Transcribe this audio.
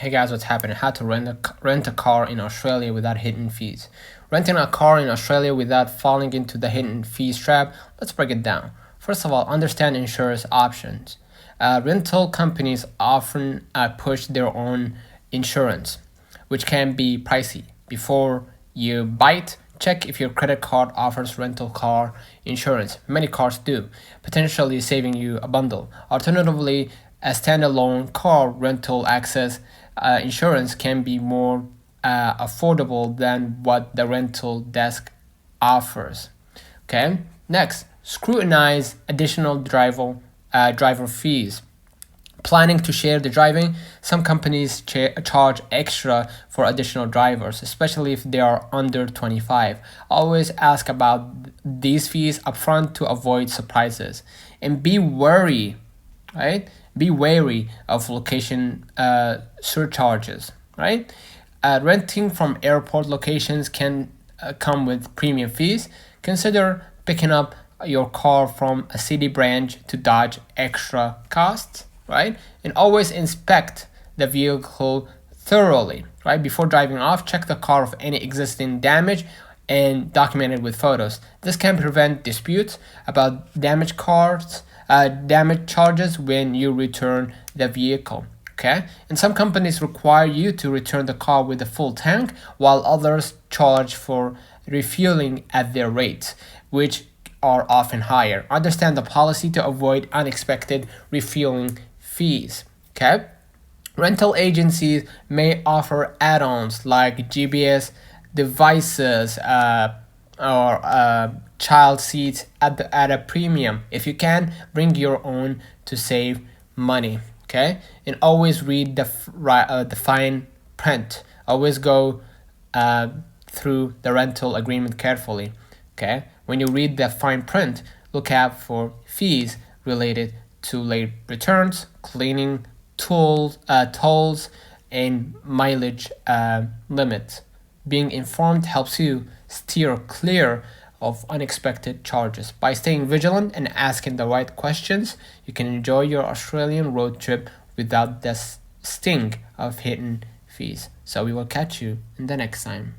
Hey guys, what's happening? How to rent a car in Australia without hidden fees. Renting a car in Australia without falling into the hidden fees trap. Let's break it down. First of all, understand insurance options. Rental companies often push their own insurance, which can be pricey. Before you buy it, check if your credit card offers rental car insurance. Many cars do, potentially saving you a bundle. Alternatively, a standalone car rental access insurance can be more affordable than what the rental desk offers. Okay. Next, scrutinize additional driver fees. Planning to share the driving, some companies charge extra for additional drivers, especially if they are under 25. Always ask about these fees upfront to avoid surprises. And be wary, right? Be wary of location surcharges, right? Renting from airport locations can come with premium fees. Consider picking up your car from a city branch to dodge extra costs, right? And always inspect the vehicle thoroughly, right? Before driving off, check the car for any existing damage and document it with photos. This can prevent disputes about damaged charges when you return the vehicle. Okay, and some companies require you to return the car with a full tank, while others charge for refueling at their rates, which are often higher. Understand the policy to avoid unexpected refueling fees. Okay, rental agencies may offer add-ons like GPS devices or child seats at a premium. If you can, bring your own to save money. Okay, and always read the fine print. Always go through the rental agreement carefully. Okay, when you read the fine print, look out for fees related to late returns, cleaning, tolls, and mileage limits. Being informed helps you steer clear of unexpected charges. By staying vigilant and asking the right questions, you can enjoy your Australian road trip without the sting of hidden fees. So we will catch you in the next time.